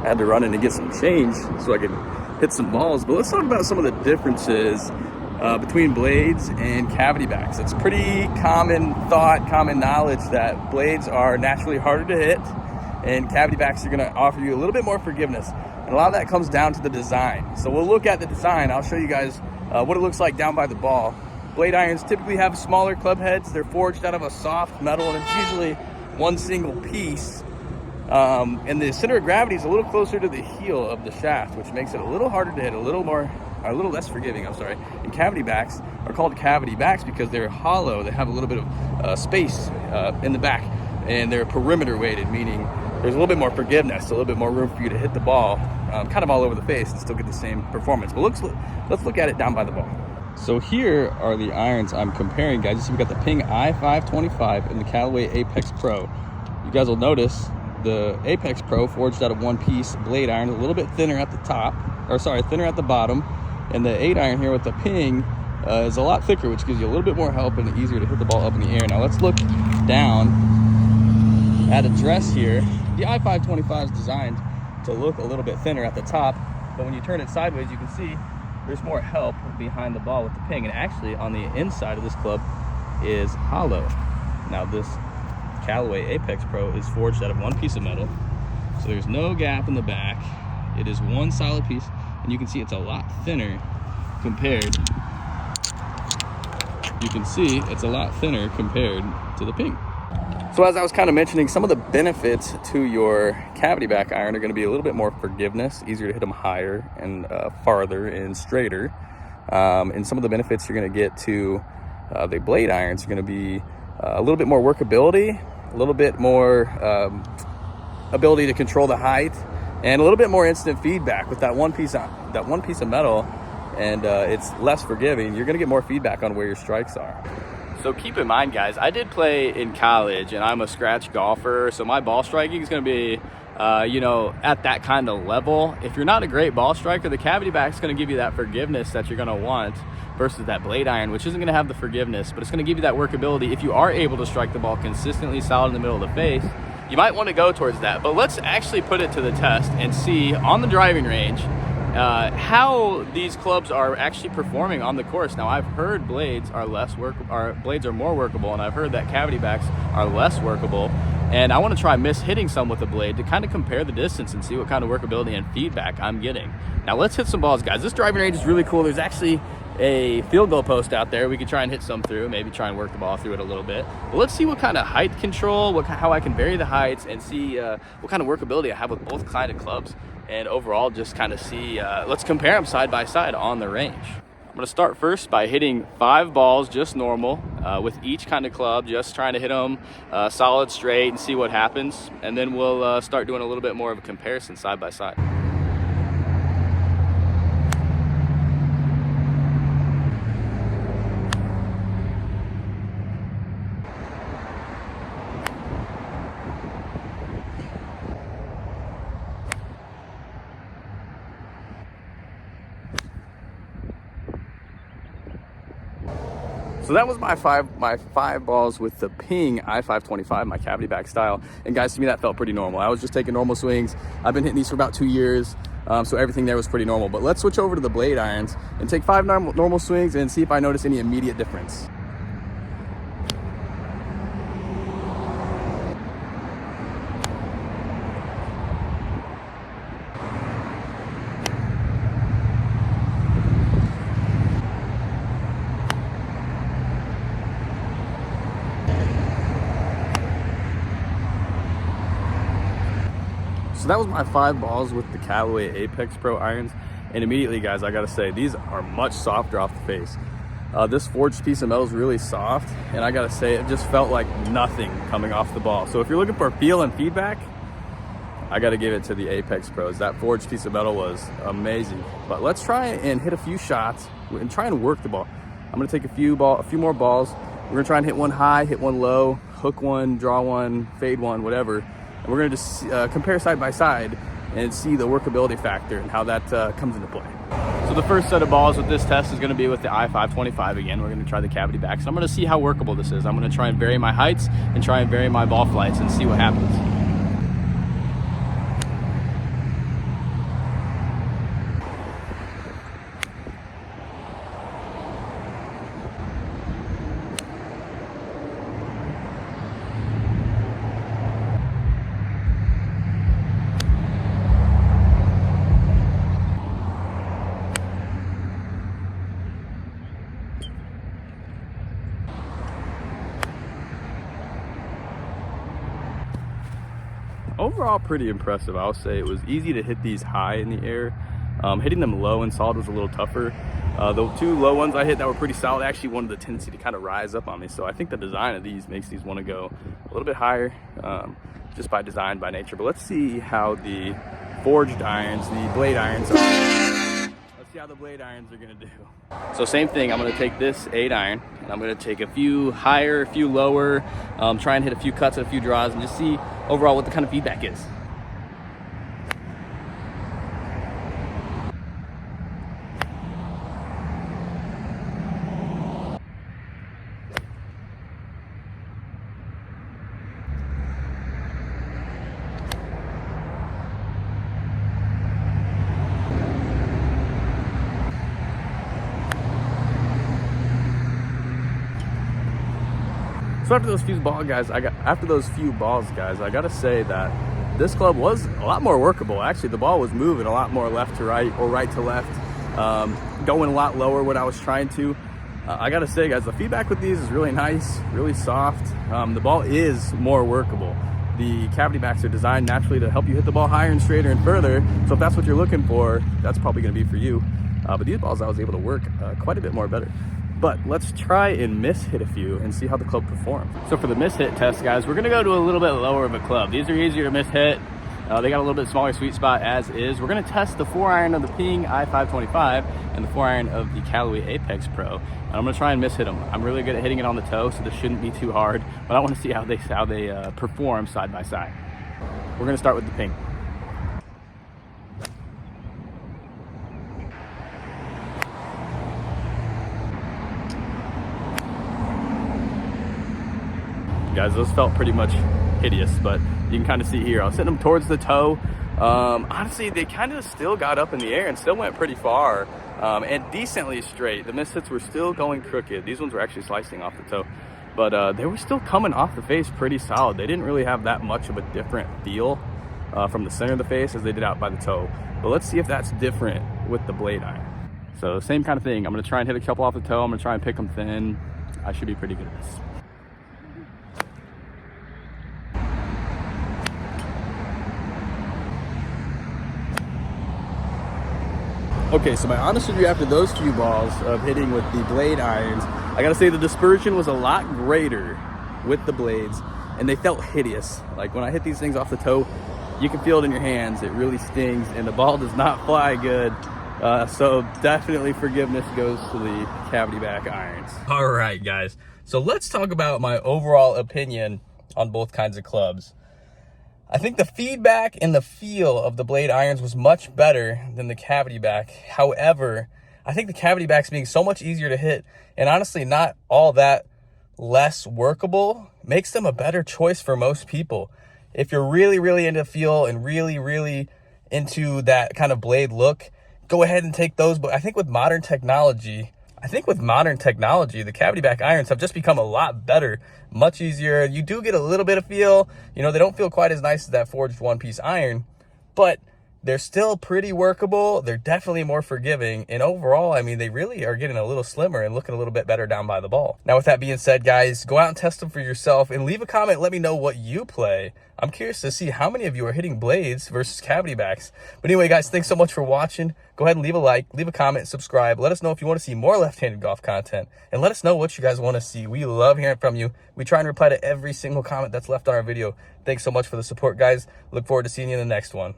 I had to run in and get some change so I could hit some balls. But let's talk about some of the differences between blades and cavity backs. It's pretty common knowledge that blades are naturally harder to hit, and cavity backs are going to offer you a little bit more forgiveness. And a lot of that comes down to the design. So we'll look at the design. I'll show you guys what it looks like down by the ball. Blade irons typically have smaller club heads. They're forged out of a soft metal, and it's usually one single piece. And the center of gravity is a little closer to the heel of the shaft, which makes it a little harder to hit, a little less forgiving, And cavity backs are called cavity backs because they're hollow. They have a little bit of space in the back, and they're perimeter weighted, meaning there's a little bit more forgiveness, a little bit more room for you to hit the ball kind of all over the face and still get the same performance. But let's look at it down by the ball. So here are the irons I'm comparing, guys. You see we got the Ping i525 and the Callaway Apex Pro. You guys will notice the Apex Pro forged out of one-piece blade iron, a little bit thinner at the thinner at the bottom. And the 8-iron here with the Ping is a lot thicker, which gives you a little bit more help and easier to hit the ball up in the air. Now let's look down at address here. The i525 is designed to look a little bit thinner at the top, but when you turn it sideways, you can see there's more help behind the ball with the Ping. And actually on the inside of this club is hollow. Now this Callaway Apex Pro is forged out of one piece of metal, so there's no gap in the back. It is one solid piece, and you can see it's a lot thinner compared to the Ping. So as I was kind of mentioning, some of the benefits to your cavity back iron are going to be a little bit more forgiveness, easier to hit them higher and farther and straighter. And some of the benefits you're going to get to the blade irons are going to be a little bit more workability, a little bit more ability to control the height, and a little bit more instant feedback. With that one piece of metal, and it's less forgiving, you're going to get more feedback on where your strikes are. So keep in mind, guys, I did play in college, and I'm a scratch golfer, so my ball striking is going to be at that kind of level. If you're not a great ball striker, the cavity back is going to give you that forgiveness that you're going to want versus that blade iron, which isn't going to have the forgiveness, but it's going to give you that workability. If you are able to strike the ball consistently solid in the middle of the face, you might want to go towards that. But let's actually put it to the test and see on the driving range how these clubs are actually performing on the course. Now, I've heard blades are more workable, and I've heard that cavity backs are less workable. And I want to try hitting some with the blade to kind of compare the distance and see what kind of workability and feedback I'm getting. Now let's hit some balls, guys. This driving range is really cool. There's actually a field goal post out there. We could try and hit some through, maybe try and work the ball through it a little bit. But let's see what kind of height control, how I can vary the heights, and see what kind of workability I have with both kind of clubs. And overall, just kind of see, let's compare them side by side on the range. I'm going to start first by hitting 5 balls just normal with each kind of club, just trying to hit them solid straight and see what happens. And then we'll start doing a little bit more of a comparison side by side. So that was my five balls with the Ping i525, my cavity back style. And guys, to me that felt pretty normal. I was just taking normal swings. I've been hitting these for about 2 years, so everything there was pretty normal. But let's switch over to the blade irons and take 5 normal swings and see if I notice any immediate difference. So that was my 5 balls with the Callaway Apex Pro irons. And immediately, guys, I gotta say, these are much softer off the face. This forged piece of metal is really soft, and I gotta say, it just felt like nothing coming off the ball. So if you're looking for feel and feedback, I gotta give it to the Apex Pros. That forged piece of metal was amazing. But let's try and hit a few shots and try and work the ball. I'm gonna take a few more balls. We're gonna try and hit one high, hit one low, hook one, draw one, fade one, whatever. And we're gonna just compare side by side and see the workability factor and how that comes into play. So the first set of balls with this test is gonna be with the i525 again. We're gonna try the cavity back. So I'm gonna see how workable this is. I'm gonna try and vary my heights and try and vary my ball flights and see what happens. overall pretty impressive. I'll say it was easy to hit these high in the air. Hitting them low and solid was a little tougher. The two low ones I hit that were pretty solid actually wanted the tendency to kind of rise up on me. So I think the design of these makes these want to go a little bit higher, just by design, by nature. But let's see how the forged irons, the blade irons are. Let's see how the blade irons are gonna do. So same thing, I'm gonna take this 8 iron and I'm gonna take a few higher, a few lower, try and hit a few cuts and a few draws and just see overall what the kind of feedback is. So after those few balls, guys, I gotta say that this club was a lot more workable. Actually, the ball was moving a lot more left to right or right to left, going a lot lower when I was trying to. I gotta say, guys, the feedback with these is really nice, really soft. The ball is more workable. The cavity backs are designed naturally to help you hit the ball higher and straighter and further. So if that's what you're looking for, that's probably gonna be for you. But these balls I was able to work quite a bit more better. But let's try and miss hit a few and see how the club performs. So for the miss hit test, guys, we're gonna go to a little bit lower of a club. These are easier to miss hit. They got a little bit smaller sweet spot as is. We're gonna test the 4 iron of the Ping i525 and the 4 iron of the Callaway Apex Pro. And I'm gonna try and miss hit them. I'm really good at hitting it on the toe, so this shouldn't be too hard, but I wanna see how they perform side by side. We're gonna start with the Ping. Guys, those felt pretty much hideous, but you can kind of see here, I was hitting them towards the toe. Honestly, they kind of still got up in the air and still went pretty far, and decently straight. The miss hits were still going crooked. These ones were actually slicing off the toe, but they were still coming off the face pretty solid. They didn't really have that much of a different feel from the center of the face as they did out by the toe. But let's see if that's different with the blade iron. So same kind of thing. I'm gonna try and hit a couple off the toe. I'm gonna try and pick them thin. I should be pretty good at this. Okay, so my honest review after those few balls of hitting with the blade irons, I gotta say the dispersion was a lot greater with the blades, and they felt hideous. Like when I hit these things off the toe, you can feel it in your hands. It really stings, and the ball does not fly good. So definitely forgiveness goes to the cavity back irons. All right, guys. So let's talk about my overall opinion on both kinds of clubs. I think the feedback and the feel of the blade irons was much better than the cavity back. However, I think the cavity backs being so much easier to hit and honestly not all that less workable makes them a better choice for most people. If you're really, really into feel and really, really into that kind of blade look, go ahead and take those. But I think with modern technology, the cavity back irons have just become a lot better, much easier. You do get a little bit of feel. You know, they don't feel quite as nice as that forged one-piece iron, but they're still pretty workable. They're definitely more forgiving. And overall, I mean, they really are getting a little slimmer and looking a little bit better down by the ball. Now, with that being said, guys, go out and test them for yourself and leave a comment. Let me know what you play. I'm curious to see how many of you are hitting blades versus cavity backs. But anyway, guys, thanks so much for watching. Go ahead and leave a like, leave a comment, subscribe. Let us know if you want to see more left-handed golf content. And let us know what you guys want to see. We love hearing from you. We try and reply to every single comment that's left on our video. Thanks so much for the support, guys. Look forward to seeing you in the next one.